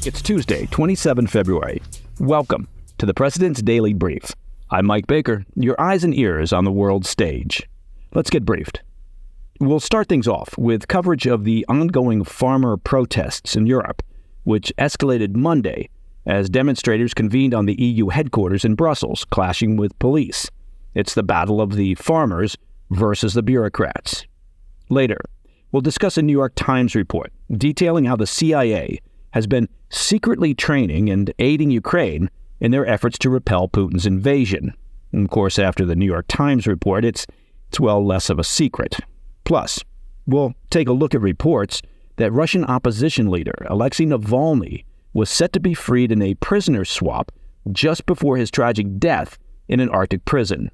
It's Tuesday, 27 February. Welcome to the President's Daily Brief. I'm Mike Baker, your eyes and ears on the world stage. Let's get briefed. We'll start things off with coverage of the ongoing farmer protests in Europe, which escalated Monday as demonstrators convened on the EU headquarters in Brussels, clashing with police. It's the battle of the farmers versus the bureaucrats. Later, we'll discuss a New York Times report detailing how the CIA has been secretly training and aiding Ukraine in their efforts to repel Putin's invasion. And of course, after the New York Times report, it's well less of a secret. Plus, we'll take a look at reports that Russian opposition leader Alexei Navalny was set to be freed in a prisoner swap just before his tragic death in an Arctic prison.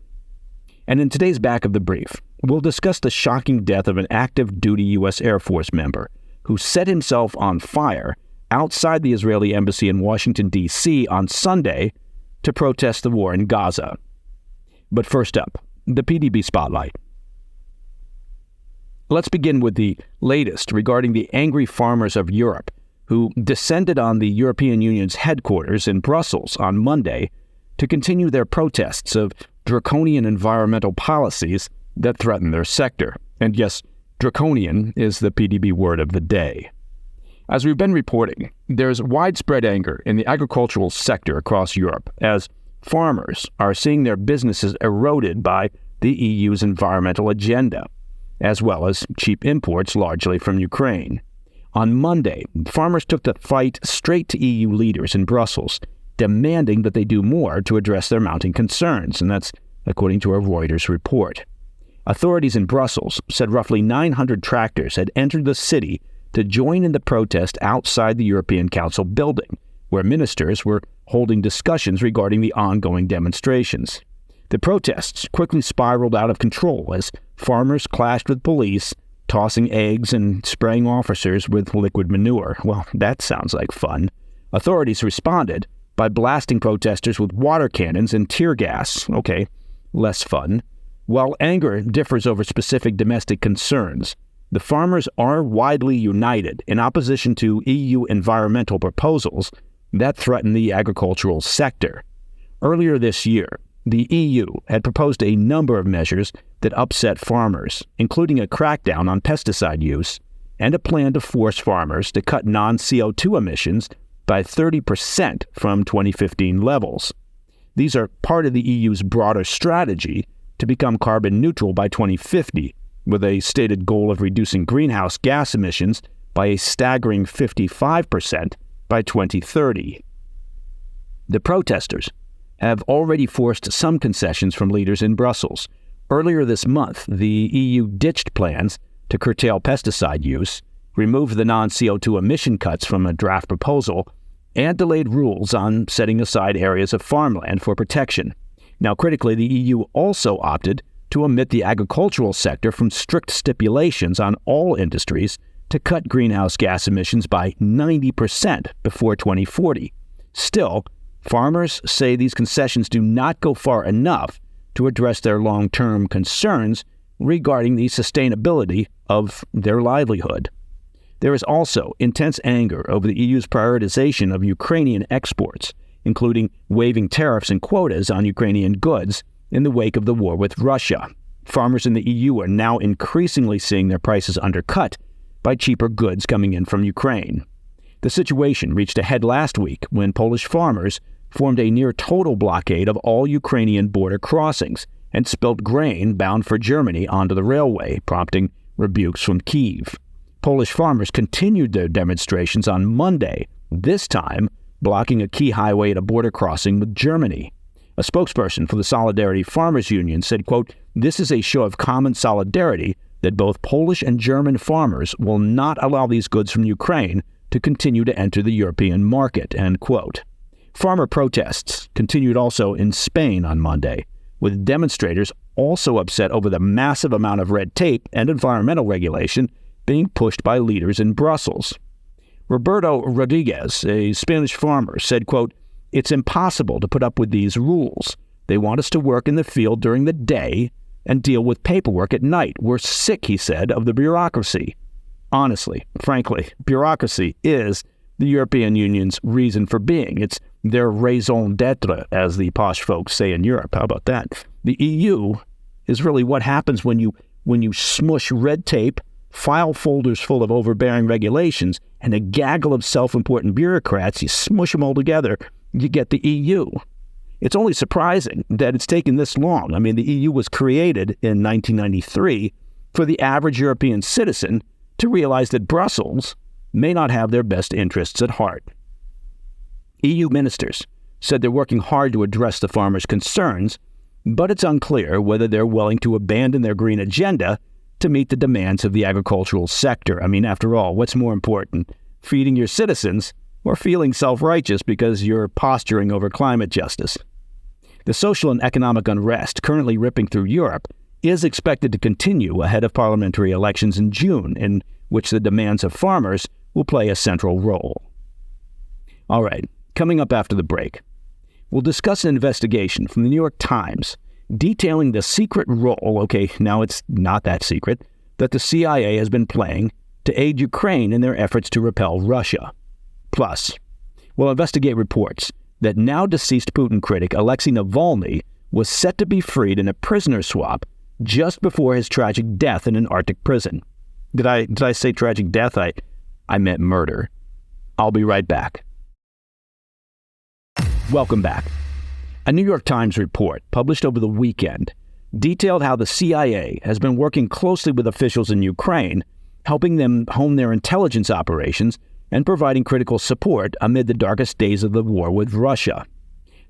And in today's Back of the Brief, we'll discuss the shocking death of an active duty U.S. Air Force member who set himself on fire outside the Israeli embassy in Washington, D.C. on Sunday to protest the war in Gaza. But first up, the PDB Spotlight. Let's begin with the latest regarding the angry farmers of Europe who descended on the European Union's headquarters in Brussels on Monday to continue their protests of draconian environmental policies that threaten their sector. And yes, draconian is the PDB word of the day. As we've been reporting, there's widespread anger in the agricultural sector across Europe as farmers are seeing their businesses eroded by the EU's environmental agenda, as well as cheap imports largely from Ukraine. On Monday, farmers took the fight straight to EU leaders in Brussels, demanding that they do more to address their mounting concerns, and that's according to a Reuters report. Authorities in Brussels said roughly 900 tractors had entered the city to join in the protest outside the European Council building, where ministers were holding discussions regarding the ongoing demonstrations. The protests quickly spiraled out of control as farmers clashed with police, tossing eggs and spraying officers with liquid manure. Well, that sounds like fun. Authorities responded by blasting protesters with water cannons and tear gas. Okay, less fun. While anger differs over specific domestic concerns, the farmers are widely united in opposition to EU environmental proposals that threaten the agricultural sector. Earlier this year, the EU had proposed a number of measures that upset farmers, including a crackdown on pesticide use and a plan to force farmers to cut non-CO2 emissions by 30% from 2015 levels. These are part of the EU's broader strategy to become carbon neutral by 2050, with a stated goal of reducing greenhouse gas emissions by a staggering 55% by 2030. The protesters have already forced some concessions from leaders in Brussels. Earlier this month, the EU ditched plans to curtail pesticide use, removed the non-CO2 emission cuts from a draft proposal, and delayed rules on setting aside areas of farmland for protection. Now, critically, the EU also opted to omit the agricultural sector from strict stipulations on all industries to cut greenhouse gas emissions by 90% before 2040. Still, farmers say these concessions do not go far enough to address their long-term concerns regarding the sustainability of their livelihood. There is also intense anger over the EU's prioritization of Ukrainian exports, including waiving tariffs and quotas on Ukrainian goods in the wake of the war with Russia. Farmers in the EU are now increasingly seeing their prices undercut by cheaper goods coming in from Ukraine. The situation reached a head last week when Polish farmers formed a near-total blockade of all Ukrainian border crossings and spilled grain bound for Germany onto the railway, prompting rebukes from Kyiv. Polish farmers continued their demonstrations on Monday, this time blocking a key highway at a border crossing with Germany. A spokesperson for the Solidarity Farmers Union said, quote, "This is a show of common solidarity that both Polish and German farmers will not allow these goods from Ukraine to continue to enter the European market," end quote. Farmer protests continued also in Spain on Monday, with demonstrators also upset over the massive amount of red tape and environmental regulation being pushed by leaders in Brussels. Roberto Rodriguez, a Spanish farmer, said, quote, "It's impossible to put up with these rules. They want us to work in the field during the day and deal with paperwork at night. We're sick," he said, "of the bureaucracy." Honestly, frankly, bureaucracy is the European Union's reason for being. It's their raison d'etre, as the posh folks say in Europe. How about that? The EU is really what happens when you smush red tape, file folders full of overbearing regulations, and a gaggle of self-important bureaucrats. You smush them all together, you get the EU. It's only surprising that it's taken this long. I mean, the EU was created in 1993 for the average European citizen to realize that Brussels may not have their best interests at heart. EU ministers said they're working hard to address the farmers' concerns, but it's unclear whether they're willing to abandon their green agenda to meet the demands of the agricultural sector. I mean, after all, what's more important, feeding your citizens or feeling self-righteous because you're posturing over climate justice? The social and economic unrest currently ripping through Europe is expected to continue ahead of parliamentary elections in June, in which the demands of farmers will play a central role. All right, coming up after the break, we'll discuss an investigation from the New York Times detailing the secret role, okay, now it's not that secret, that the CIA has been playing to aid Ukraine in their efforts to repel Russia. Plus, we'll investigate reports that now-deceased Putin critic Alexei Navalny was set to be freed in a prisoner swap just before his tragic death in an Arctic prison. Did I say tragic death? I meant murder. I'll be right back. Welcome back. A New York Times report published over the weekend detailed how the CIA has been working closely with officials in Ukraine, helping them hone their intelligence operations and providing critical support amid the darkest days of the war with Russia.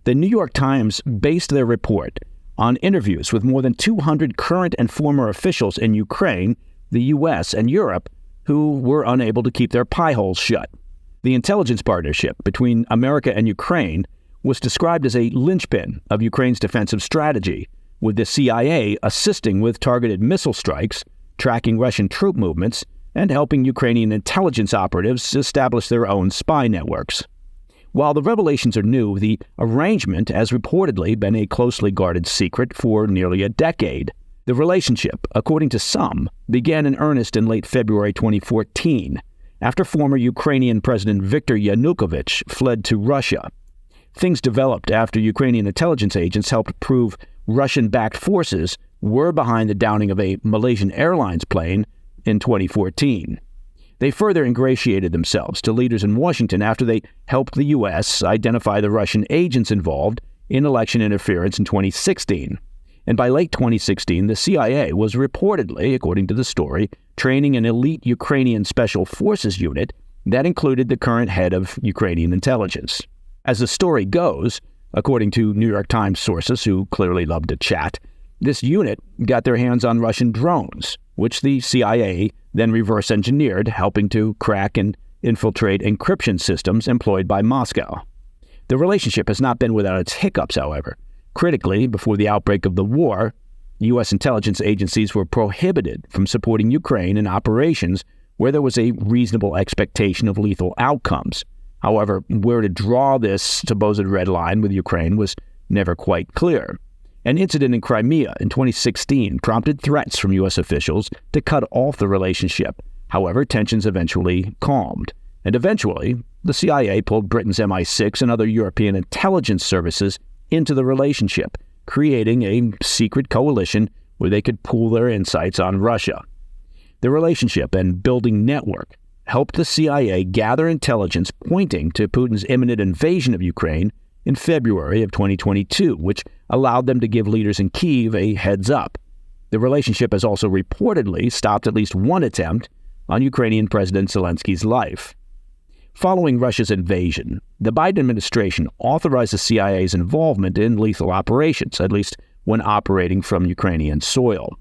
The New York Times based their report on interviews with more than 200 current and former officials in Ukraine, the U.S., and Europe who were unable to keep their pie holes shut. The intelligence partnership between America and Ukraine was described as a linchpin of Ukraine's defensive strategy, with the CIA assisting with targeted missile strikes, tracking Russian troop movements, and helping Ukrainian intelligence operatives establish their own spy networks. While the revelations are new, the arrangement has reportedly been a closely guarded secret for nearly a decade. The relationship, according to some, began in earnest in late February 2014, after former Ukrainian President Viktor Yanukovych fled to Russia. Things developed after Ukrainian intelligence agents helped prove Russian-backed forces were behind the downing of a Malaysian Airlines plane in 2014. They further ingratiated themselves to leaders in Washington after they helped the U.S. identify the Russian agents involved in election interference in 2016. And by late 2016, the CIA was reportedly, according to the story, training an elite Ukrainian Special Forces unit that included the current head of Ukrainian intelligence. As the story goes, according to New York Times sources who clearly love to chat, this unit got their hands on Russian drones, which the CIA then reverse-engineered, helping to crack and infiltrate encryption systems employed by Moscow. The relationship has not been without its hiccups, however. Critically, before the outbreak of the war, U.S. intelligence agencies were prohibited from supporting Ukraine in operations where there was a reasonable expectation of lethal outcomes. However, where to draw this supposed red line with Ukraine was never quite clear. An incident in Crimea in 2016 prompted threats from U.S. officials to cut off the relationship. However, tensions eventually calmed. And eventually, the CIA pulled Britain's MI6 and other European intelligence services into the relationship, creating a secret coalition where they could pool their insights on Russia. The relationship and building network helped the CIA gather intelligence pointing to Putin's imminent invasion of Ukraine in February of 2022, which allowed them to give leaders in Kyiv a heads up. The relationship has also reportedly stopped at least one attempt on Ukrainian President Zelensky's life. Following Russia's invasion, the Biden administration authorized the CIA's involvement in lethal operations, at least when operating from Ukrainian soil.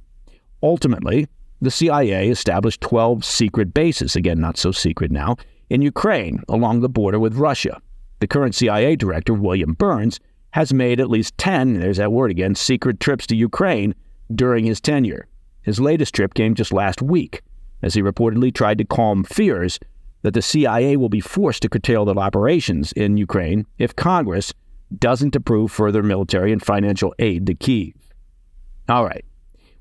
Ultimately, the CIA established 12 secret bases, again not so secret now, in Ukraine along the border with Russia. The current CIA director, William Burns, has made at least 10, there's that word again, secret trips to Ukraine during his tenure. His latest trip came just last week, as he reportedly tried to calm fears that the CIA will be forced to curtail their operations in Ukraine if Congress doesn't approve further military and financial aid to Kyiv. All right.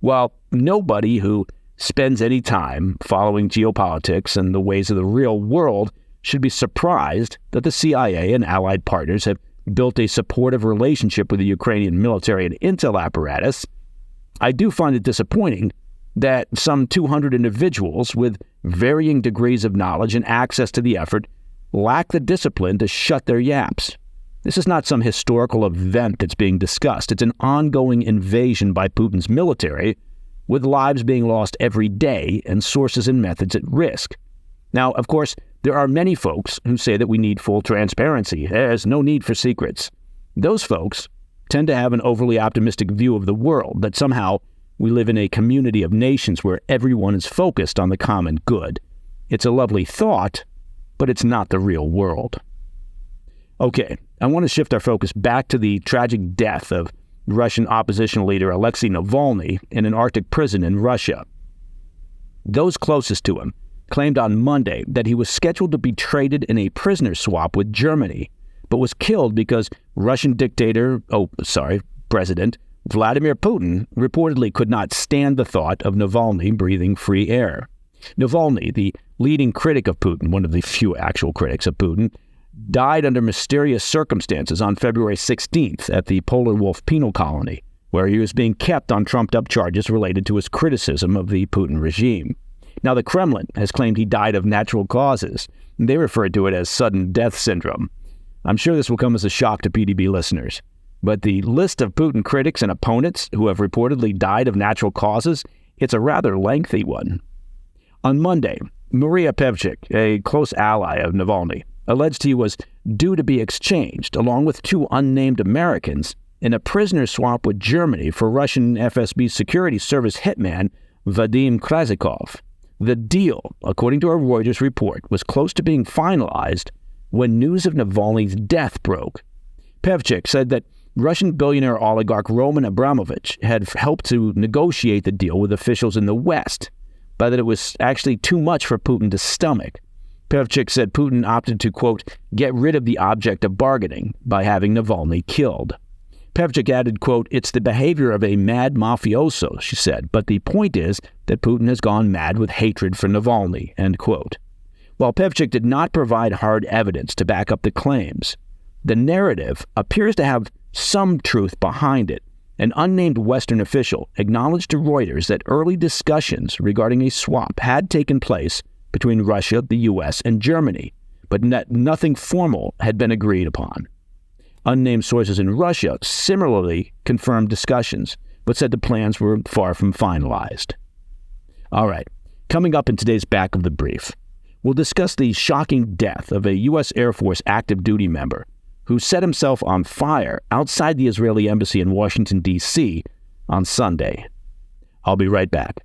Well, nobody who spends any time following geopolitics and the ways of the real world should be surprised that the CIA and allied partners have built a supportive relationship with the Ukrainian military and intel apparatus, I do find it disappointing that some 200 individuals with varying degrees of knowledge and access to the effort lack the discipline to shut their yaps. This is not some historical event that's being discussed. It's an ongoing invasion by Putin's military, with lives being lost every day and sources and methods at risk. Now, of course, there are many folks who say that we need full transparency. There's no need for secrets. Those folks tend to have an overly optimistic view of the world, that somehow we live in a community of nations where everyone is focused on the common good. It's a lovely thought, but it's not the real world. Okay, I want to shift our focus back to the tragic death of Russian opposition leader Alexei Navalny in an Arctic prison in Russia. Those closest to him claimed on Monday that he was scheduled to be traded in a prisoner swap with Germany, but was killed because President Vladimir Putin reportedly could not stand the thought of Navalny breathing free air. Navalny, the leading critic of Putin, one of the few actual critics of Putin, died under mysterious circumstances on February 16th at the Polar Wolf Penal Colony, where he was being kept on trumped-up charges related to his criticism of the Putin regime. Now, the Kremlin has claimed he died of natural causes. They refer to it as sudden death syndrome. I'm sure this will come as a shock to PDB listeners, but the list of Putin critics and opponents who have reportedly died of natural causes, it's a rather lengthy one. On Monday, Maria Pevchik, a close ally of Navalny, alleged he was due to be exchanged, along with two unnamed Americans, in a prisoner swap with Germany for Russian FSB security service hitman Vadim Krasikov. The deal, according to a Reuters report, was close to being finalized when news of Navalny's death broke. Pevchik said that Russian billionaire oligarch Roman Abramovich had helped to negotiate the deal with officials in the West, but that it was actually too much for Putin to stomach. Pevchik said Putin opted to, quote, get rid of the object of bargaining by having Navalny killed. Pevchik added, quote, it's the behavior of a mad mafioso, she said, but the point is that Putin has gone mad with hatred for Navalny, end quote. While Pevchik did not provide hard evidence to back up the claims, the narrative appears to have some truth behind it. An unnamed Western official acknowledged to Reuters that early discussions regarding a swap had taken place between Russia, the U.S., and Germany, but that nothing formal had been agreed upon. Unnamed sources in Russia similarly confirmed discussions, but said the plans were far from finalized. All right, coming up in today's Back of the Brief, we'll discuss the shocking death of a U.S. Air Force active duty member who set himself on fire outside the Israeli embassy in Washington, D.C. on Sunday. I'll be right back.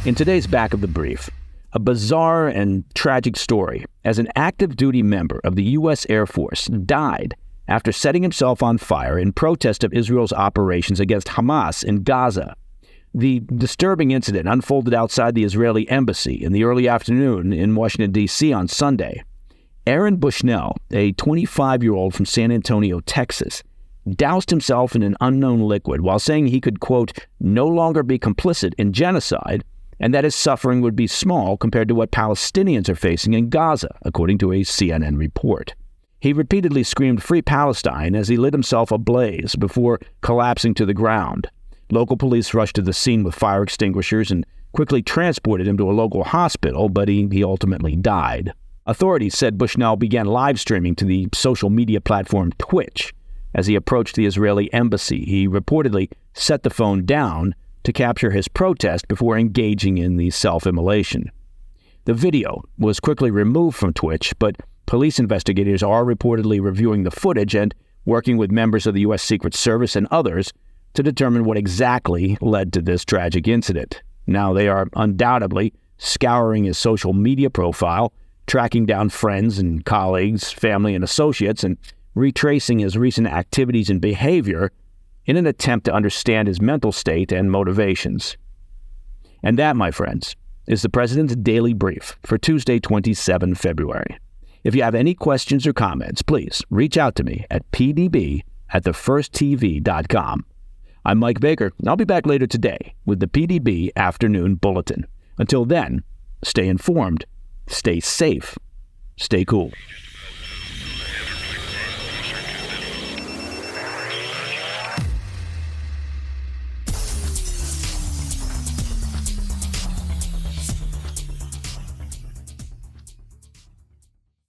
In today's Back of the Brief, a bizarre and tragic story as an active duty member of the U.S. Air Force died after setting himself on fire in protest of Israel's operations against Hamas in Gaza. The disturbing incident unfolded outside the Israeli embassy in the early afternoon in Washington, D.C. on Sunday. Aaron Bushnell, a 25-year-old from San Antonio, Texas, doused himself in an unknown liquid while saying he could, quote, no longer be complicit in genocide, and that his suffering would be small compared to what Palestinians are facing in Gaza, according to a CNN report. He repeatedly screamed "Free Palestine" as he lit himself ablaze before collapsing to the ground. Local police rushed to the scene with fire extinguishers and quickly transported him to a local hospital, but he ultimately died. Authorities said Bushnell began live streaming to the social media platform Twitch. As he approached the Israeli embassy, he reportedly set the phone down to capture his protest before engaging in the self-immolation. The video was quickly removed from Twitch, but police investigators are reportedly reviewing the footage and working with members of the U.S. Secret Service and others to determine what exactly led to this tragic incident. Now, they are undoubtedly scouring his social media profile, tracking down friends and colleagues, family and associates, and retracing his recent activities and behavior in an attempt to understand his mental state and motivations. And that, my friends, is the President's Daily Brief for Tuesday, 27 February. If you have any questions or comments, please reach out to me at pdb@thefirsttv.com. I'm Mike Baker, and I'll be back later today with the PDB Afternoon Bulletin. Until then, stay informed stay safe, stay cool.